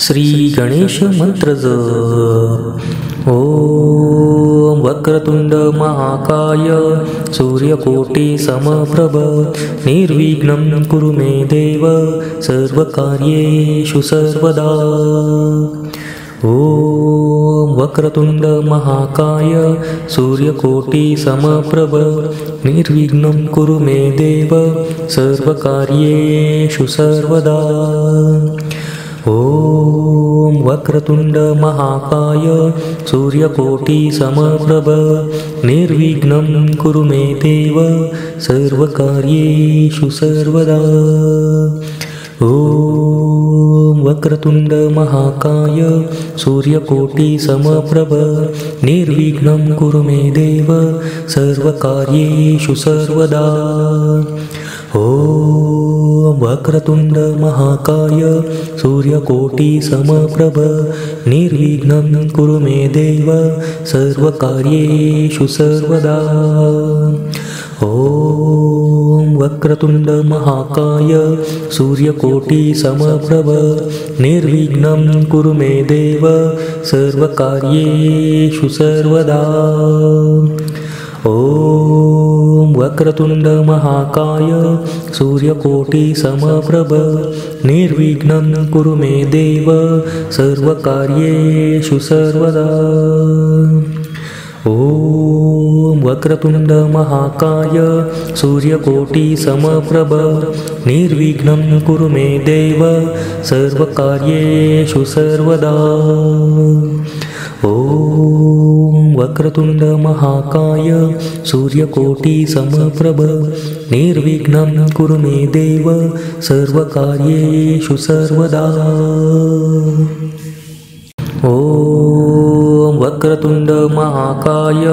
श्री गणेश मंत्र ओम वक्रतुंड महाकाय सूर्यकोटि समप्रभ निर्विघ्नं कुरु मे देव सर्वकार्येषु सर्वदा। ओम वक्रतुंड महाकाय सूर्यकोटि समप्रभ निर्विघ्नं कुरु मे देव सर्वकार्येषु सर्वदा। ओम वक्रतुंड महाकाय सूर्यकोटि समप्रभ निर्विघ्नं कुरु मे देव सर्वकार्येषु सर्वदा। ओम वक्रतुंड महाकाय सूर्यकोटि समप्रभ निर्विघ्नं कुरु मे देव सर्वकार्येषु सर्वदा। ओम वक्रतुंड महाकाय सूर्यकोटि समप्रभ निर्विघ्नं कुरु मे देव सर्वकार्येषु सर्वदा। ओम वक्रतुंड महाकाय सूर्यकोटि समप्रभ निर्विघ्नं कुरु मे देव सर्वकार्येषु सर्वदा। ओम वक्रतुंड महाकाय सूर्यकोटि समप्रभ निर्विघ्नं कुरु मे देव सर्वकार्येषु सर्वदा। ओम वक्रतुंड महाकाय सूर्यकोटि समप्रभ निर्विघ्नं कुरु मे देव सर्वकार्येषु सर्वदा। ओम वक्रतुंड महाकाय सूर्यकोटि समप्रभ निर्विघ्नं कुरु मे देव सर्वकार्येषु सर्वदा। ओम वक्रतुंड महाकाय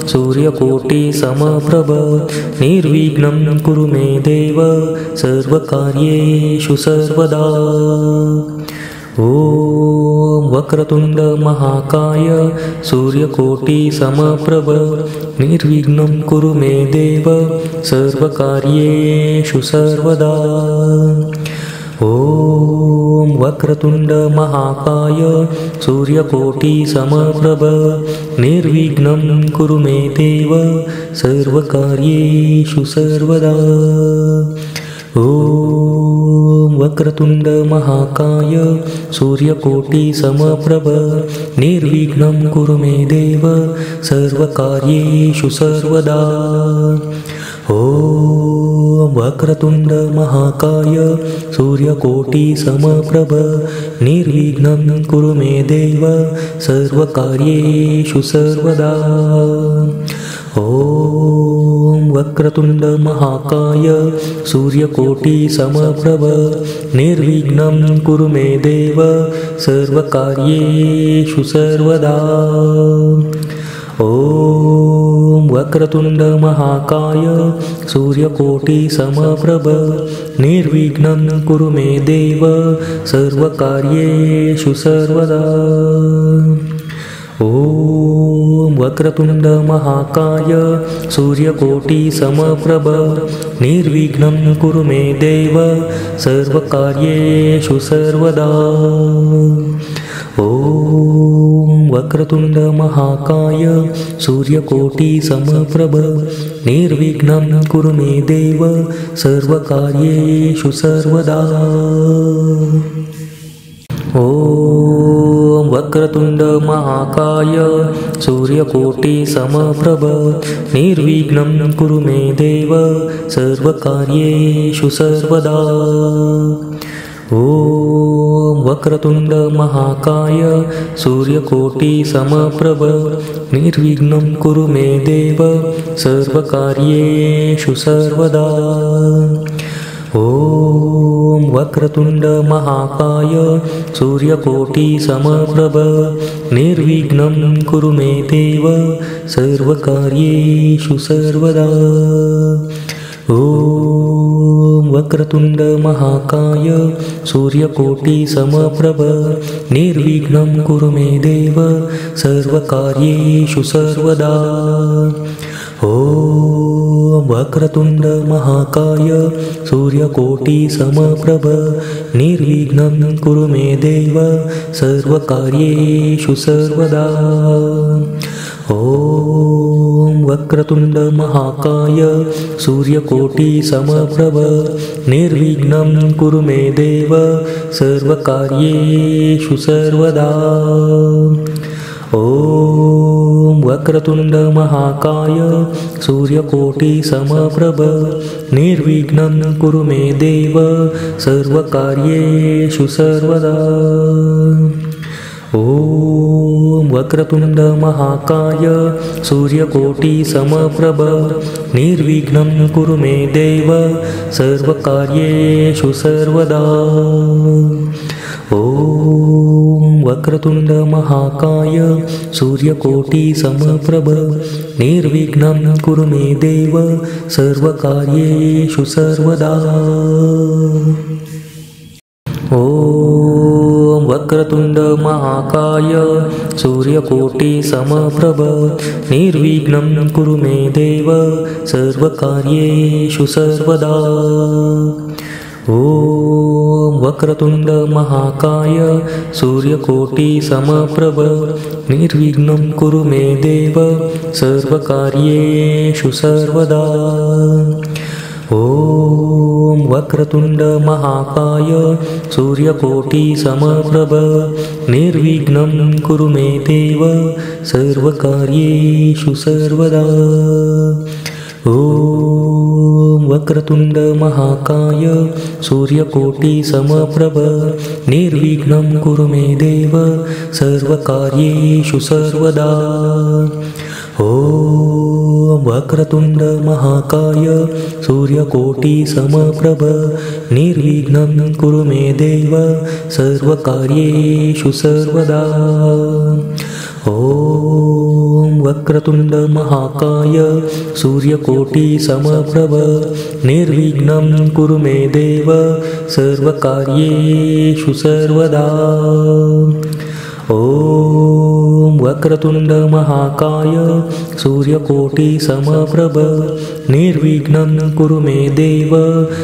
सूर्यकोटि समप्रभ निर्विघ्नं कुरु मे देव सर्वकार्येषु सर्वदा। ओम वक्रतुंड महाकाय सूर्यकोटि समप्रभ निर्विघ्नं कुरु मे देव सर्वकार्येषु सर्वदा। ओम वक्रतुंड महाकाय सूर्यकोटि समप्रभ निर्विघ्नं कुरु मे देव सर्वकार्येषु सर्वदा। ओम वक्रतुंड महाकाय सूर्यकोटि समप्रभ निर्विघ्नं कुरु मे देव सर्वकार्येषु सर्वदा। ओम वक्रतुंड महाकाय सूर्यकोटि समप्रभ निर्विघ्नं कुरु मे देव सर्वकार्येषु सर्वदा। ओम वक्रतुंड महाकाय सूर्यकोटि समप्रभ निर्विघ्नं कुरु मे देव सर्वकार्येषु सर्वदा। ओम वक्रतुंड महाकाय सूर्यकोटि समप्रभ निर्विघ्नं कुरु मे देव सर्वकार्येषु सर्वदा। ओम वक्रतुंड महाकाय सूर्यकोटि समप्रभ निर्विघ्नं कुरु मे देव सर्वकार्येषु सर्वदा। ओम वक्रतुंड महाकाय सूर्यकोटि समप्रभ निर्विघ्नं कुरु मे देव सर्वकार्येषु सर्वदा। ओम वक्रतुंड महाकाय सूर्यकोटि समप्रभ निर्विघ्नं कुरु मे देव सर्वकार्येषु सर्वदा। ओम वक्रतुंड महाकाय सूर्यकोटि समप्रभ निर्विघ्नं कुरु मे देव सर्वकार्येषु सर्वदा। ओम वक्रतुंड महाकाय सूर्यकोटि समप्रभ निर्विघ्नं कुरु मे देव सर्वकार्येषु सर्वदा। ओम वक्रतुंड महाकाय सूर्यकोटि समप्रभ निर्विघ्नं कुरु मे देव सर्वकार्येषु सर्वदा। ओम वक्रतुंड महाकाय सूर्यकोटि समप्रभ निर्विघ्नं कुरु मे देव सर्वकार्येषु सर्वदा। ॐ वक्रतुंड महाकाय सूर्यकोटि समप्रभ निर्विघ्नं कुरु मे देव सर्वकार्येषु सर्वदा। ॐ वक्रतुंड महाकाय सूर्यकोटि समप्रभ निर्विघ्नं कुरु मे देव सर्वकार्येषु सर्वदा। ॐ वक्रतुंड महाकाय सूर्यकोटि समप्रभ निर्विघ्नं कुरु मे देव सर्वकार्येषु सर्वदा। ॐ वक्रतुंड महाकाय सूर्यकोटि समप्रभ निर्विघ्नं कुरु मे देव सर्वकार्येषु सर्वदा। ॐ वक्रतुंड महाकाय सूर्यकोटि समप्रभ निर्विघ्नं कुरु मे देव सर्वकार्येषु सर्वदा। ॐ वक्रतुंड महाकाय सूर्यकोटि समप्रभ निर्विघ्नं कुरु मे देव सर्वकार्येषु सर्वदा। ॐ वक्रतुंड महाकाय सूर्यकोटि समप्रभ निर्विघ्नं कुरु मे देव सर्वकार्येषु सर्वदा। ॐ वक्रतुंड महाकाय सूर्यकोटि समप्रभ निर्विघ्नं कुरु मे देव सर्वकार्येषु सर्वदा। ॐ वक्रतुंड महाकाय सूर्यकोटि समप्रभ निर्विघ्नं कुरु मे देव सर्वकार्येषु सर्वदा। ॐ वक्रतुंड महाकाय सूर्यकोटि समप्रभ निर्विघ्नं कुरु मे देव सर्वकार्येषु सर्वदा। ॐ वक्रतुंड महाकाय सूर्यकोटि समप्रभ निर्विघ्नं कुरु मे देव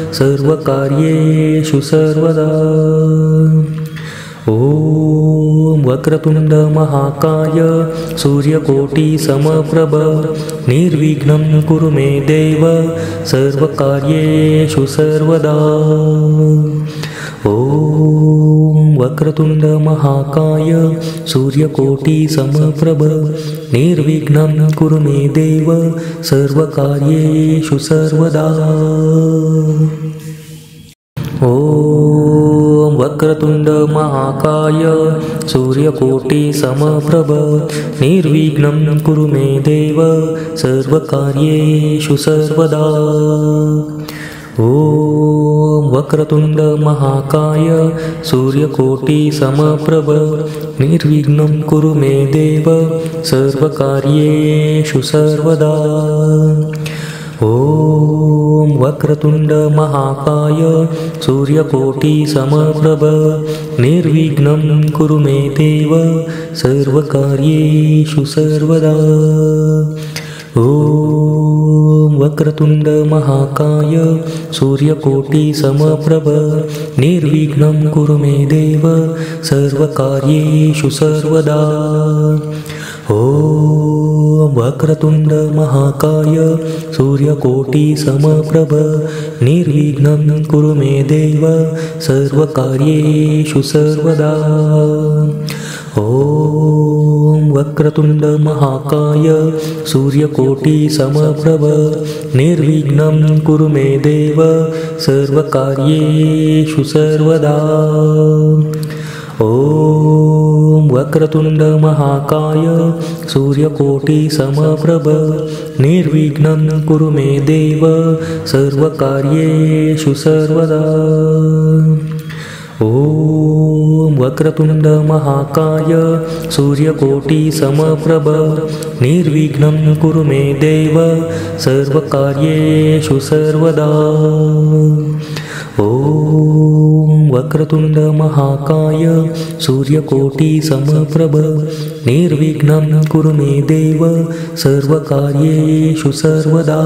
सर्वकार्येषु सर्वदा। ॐ वक्रतुंड महाकाय सूर्यकोटि समप्रभ निर्विघ्नं कुरु मे देव सर्वकार्येषु सर्वदा। ॐ वक्रतुंड महाकाय सूर्यकोटि समप्रभ निर्विघ्नं कुरु मे देव सर्वकार्येषु सर्वदा। ॐ वक्रतुंड महाकाय सूर्यकोटि समप्रभ निर्विघ्नं कुरु मे देव सर्वकार्येषु सर्वदा। ॐ वक्रतुंड महाकाय सूर्यकोटि समप्रभ निर्विघ्नं कुरु मे देव सर्वकार्येषु सर्वदा। ॐ वक्रतुंड महाकाय सूर्यकोटि समप्रभ निर्विघ्नं कुरु मे देव सर्वकार्येषु सर्वदा। ॐ वक्रतुंड महाकाय सूर्यकोटि समप्रभ निर्विघ्नं कुरु मे देव सर्वकार्येषु सर्वदा। ॐ वक्रतुंड महाकाय सूर्यकोटि समप्रभ निर्विघ्नं कुरु मे देव सर्वकार्येषु सर्वदा। ॐ वक्रतुंड महाकाय सूर्यकोटि समप्रभ निर्विघ्नं कुरु मे देव सर्वकार्येषु सर्वदा। ॐ वक्रतुंड महाकाय सूर्यकोटि समप्रभ निर्विघ्नं कुरु मे देव सर्वकार्येषु सर्वदा। ॐ वक्रतुंड महाकाय सूर्यकोटि समप्रभ निर्विघ्नं कुरु मे देव सर्वकार्येषु सर्वदा। ॐ वक्रतुण्ड महाकाय सूर्यकोटिसमप्रभ निर्विघ्नं कुरु मे देव सर्वकार्येषु सर्वदा।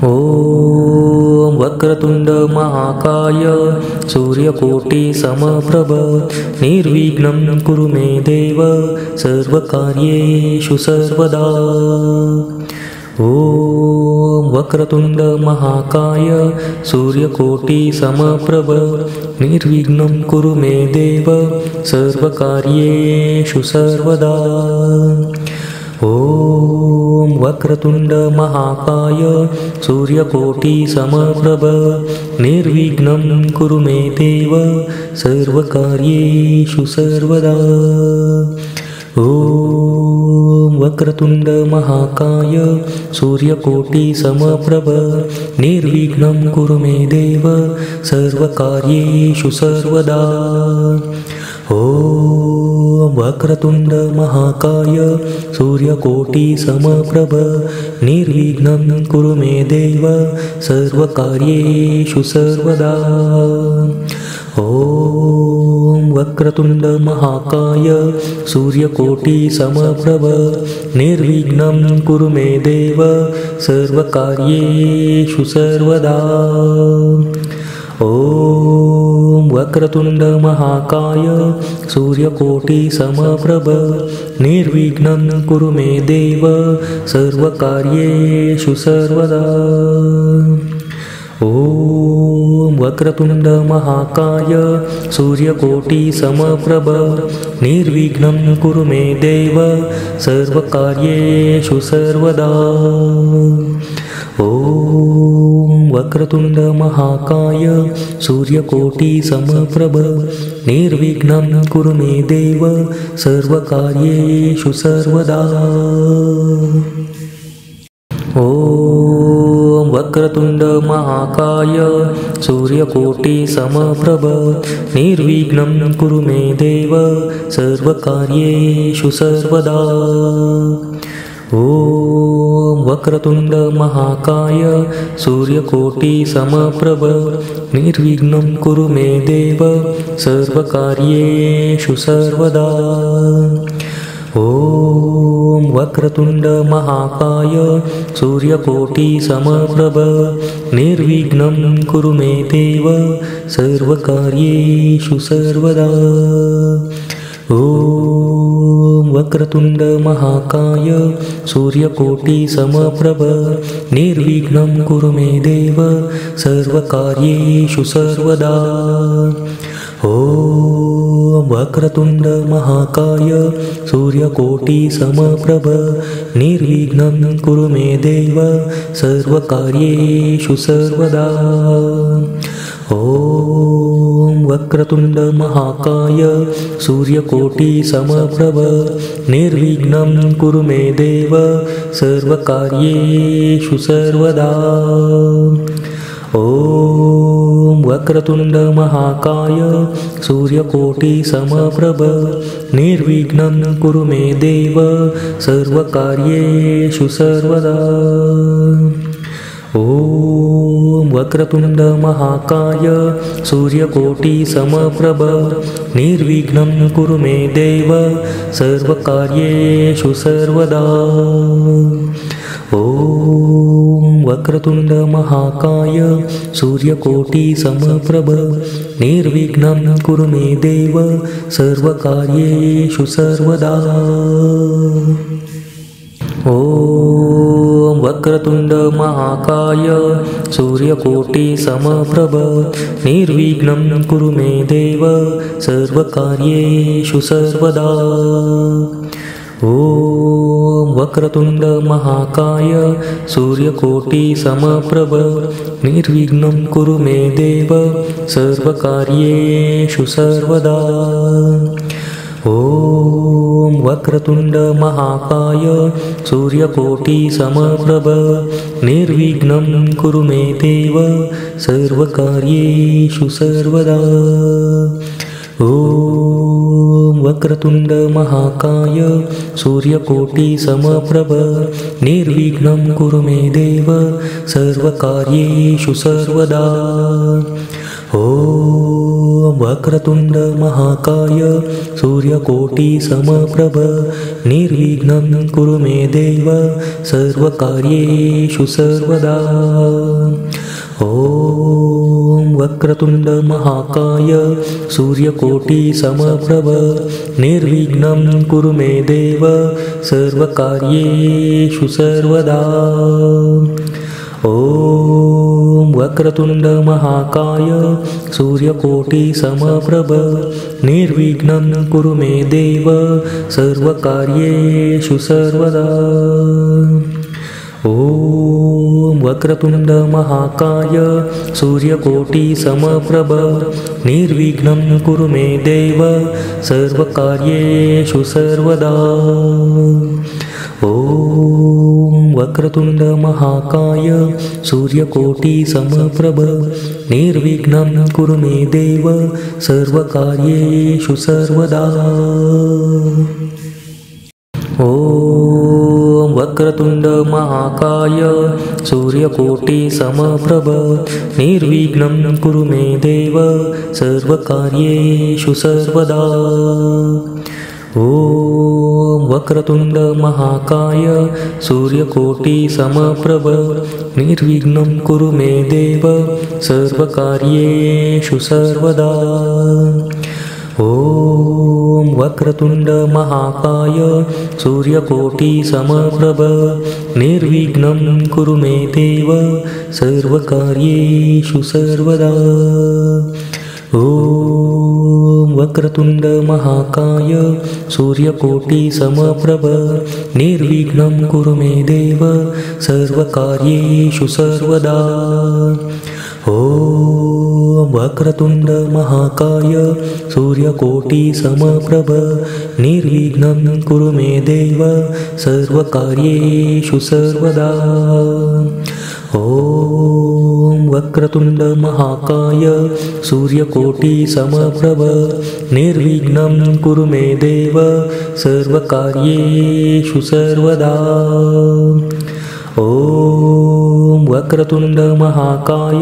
ॐ वक्रतुण्ड महाकाय सूर्यकोटिसमप्रभ निर्विघ्नं कुरु मे देव सर्वकार्येषु सर्वदा। ॐ वक्रतुण्ड महाकाय सूर्यकोटिसमप्रभ निर्विघ्नं कुरु मे देव सर्वकार्येषु सर्वदा। ॐ वक्रतुण्ड महाकाय सूर्यकोटिसमप्रभ निर्विघ्नं कुरु मे देव सर्वकार्येषु सर्वदा। ॐ वक्रतुण्ड महाकाय सूर्यकोटिसमप्रभ निर्विघ्नं कुरु मे देव सर्वकार्येषु सर्वदा। ॐ वक्रतुण्ड महाकाय सूर्यकोटिसमप्रभ निर्विघ्नं कुरु मे देव सर्वकार्येषु सर्वदा। ॐ वक्रतुण्ड महाकाय सूर्यकोटिसमप्रभ निर्विघ्नं कुरु मे देव सर्वकार्येषु सर्वदा। ॐ वक्रतुण्ड महाकाय सूर्यकोटिसमप्रभ निर्विघ्नं कुरु मे देव सर्वकार्येषु सर्वदा। ॐ वक्रतुण्ड महाकाय सूर्यकोटिसमप्रभ निर्विघ्नं कुरु मे देव सर्वकार्येषु सर्वदा। ॐ वक्रतुण्ड महाकाय सूर्यकोटिसमप्रभ निर्विघ्नं कुरु मे देव सर्वकार्येषु सर्वदा। ॐ वक्रतुण्ड महाकाय सूर्यकोटिसमप्रभ निर्विघ्नं कुरु मे देव सर्वकार्येषु सर्वदा। ॐ वक्रतुण्ड महाकाय सूर्यकोटिसमप्रभ निर्विघ्नं कुरु मे देव सर्वकार्येषु सर्वदा। ॐ वक्रतुण्ड महाकाय सूर्यकोटिसमप्रभ निर्विघ्नं कुरु मे देव सर्वकार्येषु सर्वदा। ॐ वक्रतुण्ड महाकाय सूर्यकोटिसमप्रभ निर्विघ्नं कुरु मे देव सर्वकार्येषु सर्वदा। ॐ वक्रतुण्ड महाकाय सूर्यकोटिसमप्रभ निर्विघ्नं कुरु मे देव सर्वकार्येषु सर्वदा। ॐ वक्रतुण्ड महाकाय सूर्यकोटिसमप्रभ निर्विघ्नं कुरु मे देव सर्वकार्येषु सर्वदा। ॐ वक्रतुण्ड महाकाय सूर्यकोटिसमप्रभ निर्विघ्नं कुरु मे देव सर्वकार्येषु सर्वदा। ॐ वक्रतुण्ड महाकाय सूर्यकोटिसमप्रभ निर्विघ्नं कुरु मे देव सर्वकार्येषु सर्वदा। ॐ वक्रतुण्ड महाकाय सूर्यकोटिसमप्रभ निर्विघ्नं कुरु मे देव सर्वकार्येषु सर्वदा। ॐ वक्रतुण्ड महाकाय सूर्यकोटिसमप्रभ निर्विघ्नं कुरु मे देव सर्वकार्येषु सर्वदा। ॐ वक्रतुण्ड महाकाय सूर्यकोटिसमप्रभ निर्विघ्नं कुरु मे देव सर्वकार्येषु सर्वदा। ॐ वक्रतुण्ड महाकाय सूर्यकोटिसमप्रभ निर्विघ्नं कुरु मे देव सर्वकार्येषु सर्वदा। ॐ वक्रतुण्ड महाकाय सूर्यकोटिसमप्रभ निर्विघ्नं कुरु मे देव सर्वकार्येषु सर्वदा। ॐ वक्रतुण्ड महाकाय सूर्यकोटिसमप्रभ निर्विघ्नं कुरु मे देव सर्वकार्येषु सर्वदा। ॐ वक्रतुण्ड महाकाय सूर्यकोटिसमप्रभ निर्विघ्नं कुरु मे देव सर्वकार्येषु सर्वदा। ॐ वक्रतुण्ड महाकाय सूर्यकोटिसमप्रभ निर्विघ्नं कुरु मे देव सर्वकार्येषु सर्वदा। ॐ वक्रतुण्ड महाकाय सूर्यकोटिसमप्रभ निर्विघ्नं कुरु मे देव सर्वकार्येषु सर्वदा। ॐ वक्रतुण्ड महाकाय सूर्यकोटिसमप्रभ निर्विघ्नं कुरु मे देव सर्वकार्येषु सर्वदा। ॐ वक्रतुण्ड महाकाय सूर्यकोटिसमप्रभ निर्विघ्नं कुरु मे देव सर्वकार्येषु सर्वदा। ॐ वक्रतुण्ड महाकाय सूर्यकोटिसमप्रभ निर्विघ्नं कुरु मे देव सर्वकार्येषु सर्वदा। ॐ वक्रतुण्ड महाकाय सूर्यकोटिसमप्रभ निर्विघ्नं कुरु मे देव सर्वकार्येषु सर्वदा। ॐ वक्रतुण्ड महाकाय सूर्यकोटिसमप्रभ निर्विघ्नं कुरु मे देव सर्वकार्येषु सर्वदा। ॐ वक्रतुण्ड महाकाय सूर्यकोटिसमप्रभ निर्विघ्नं कुरु मे देव सर्वकार्येषु सर्वदा। ॐ वक्रतुण्ड महाकाय सूर्यकोटिसमप्रभ निर्विघ्नं कुरु मे देव सर्वकार्येषु सर्वदा। ॐ वक्रतुण्ड महाकाय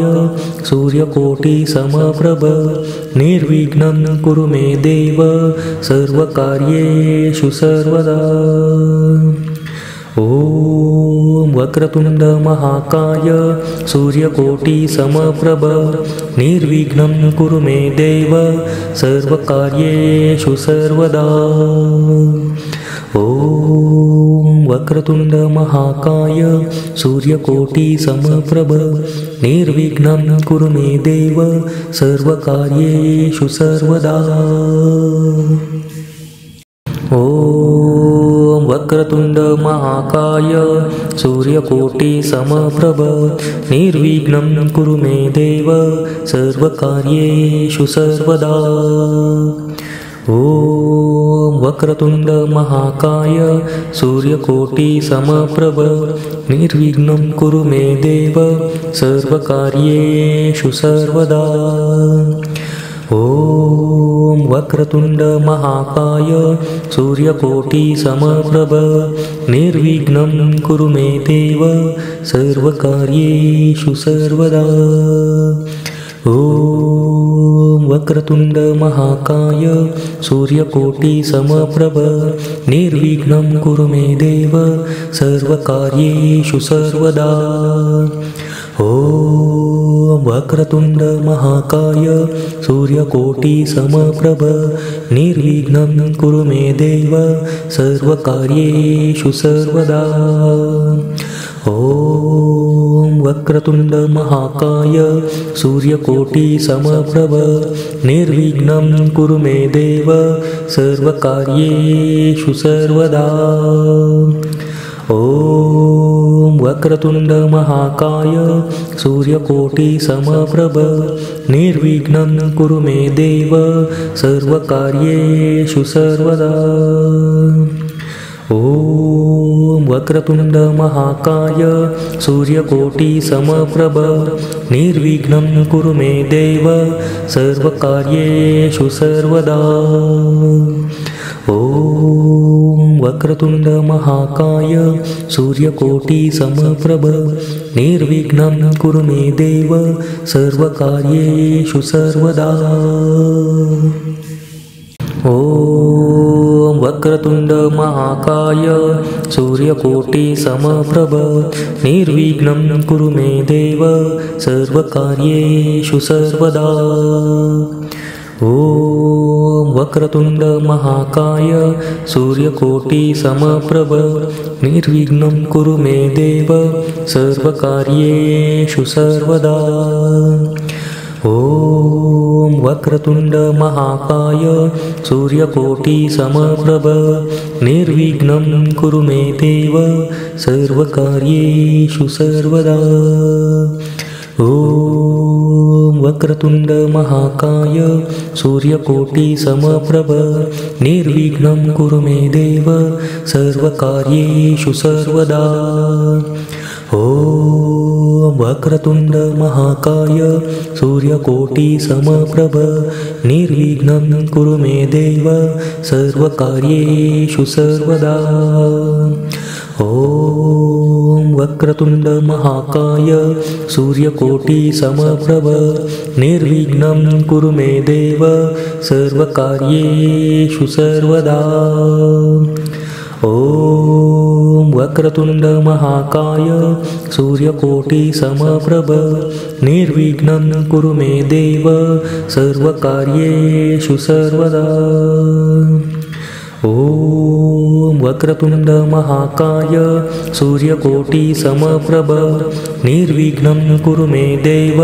सूर्यकोटिसमप्रभ निर्विघ्नं कुरु मे देव सर्वकार्येषु सर्वदा। ॐ वक्रतुण्ड महाकाय सूर्यकोटिसमप्रभ निर्विघ्नं कुरु मे देव सर्वकार्येषु सर्वदा। ॐ वक्रतुण्ड महाकाय सूर्यकोटिसमप्रभ निर्विघ्नं कुरु मे देव सर्वकार्येषु सर्वदा। ॐ वक्रतुण्ड महाकाय सूर्यकोटिसमप्रभ निर्विघ्नं कुरु मे देव सर्वकार्येषु सर्वदा। ॐ वक्रतुण्ड महाकाय सूर्यकोटिसमप्रभ निर्विघ्नं कुरु मे देव सर्वकार्येषु सर्वदा। ॐ वक्रतुण्ड महाकाय सूर्यकोटिसमप्रभ निर्विघ्नं कुरु मे देव सर्वकार्येषु सर्वदा। ॐ वक्रतुण्ड महाकाय सूर्यकोटिसमप्रभ निर्विघ्नं कुरु मे देव सर्वकार्येषु सर्वदा। ॐ वक्रतुण्ड महाकाय सूर्यकोटिसमप्रभ निर्विघ्नं कुरु मे देव सर्वकार्येषु सर्वदा। ॐ वक्रतुण्ड महाकाय सूर्यकोटिसमप्रभ निर्विघ्नं कुरु मे देव सर्वकार्येषु सर्वदा। ॐ वक्रतुण्ड महाकाय सूर्यकोटिसमप्रभ निर्विघ्नं कुरु मे देव सर्वकार्येषु सर्वदा। ॐ वक्रतुण्ड महाकाय सूर्यकोटिसमप्रभ निर्विघ्नं कुरु मे देव सर्वकार्येषु सर्वदा। ॐ वक्रतुण्ड महाकाय सूर्यकोटिसमप्रभ निर्विघ्नं कुरु मे देव सर्वकार्येषु सर्वदा। ॐ वक्रतुण्ड महाकाय सूर्यकोटिसमप्रभ निर्विघ्नं कुरु मे देव सर्वकार्येषु सर्वदा। ॐ वक्रतुण्ड महाकाय सूर्यकोटिसमप्रभ निर्विघ्नं कुरु मे देव सर्वकार्येषु सर्वदा। ॐ वक्रतुण्ड महाकाय सूर्यकोटिसमप्रभ निर्विघ्नं कुरु मे देव सर्वकार्येषु सर्वदा। ॐ वक्रतुण्ड महाकाय सूर्यकोटिसमप्रभ निर्विघ्नं कुरु मे देव सर्वकार्येषु सर्वदा। ॐ वक्रतुण्ड महाकाय सूर्यकोटिसमप्रभ निर्विघ्नं कुरु मे देव सर्वकार्येषु सर्वदा। ॐ वक्रतुण्ड महाकाय सूर्यकोटिसमप्रभ निर्विघ्नं कुरु मे देव सर्वकार्येषु सर्वदा। ॐ वक्रतुण्ड महाकाय सूर्यकोटिसमप्रभ निर्विघ्नं कुरु मे देव सर्वकार्येषु सर्वदा। ॐ वक्रतुण्ड महाकाय सूर्यकोटिसमप्रभ निर्विघ्नं कुरु मे देव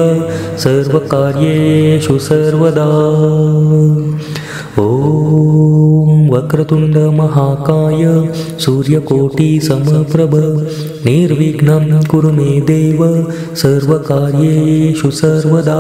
सर्वकार्येषु सर्वदा। ॐ वक्रतुण्ड महाकाय सूर्यकोटिसमप्रभ निर्विघ्नं कुरु मे देव सर्वकार्येषु सर्वदा।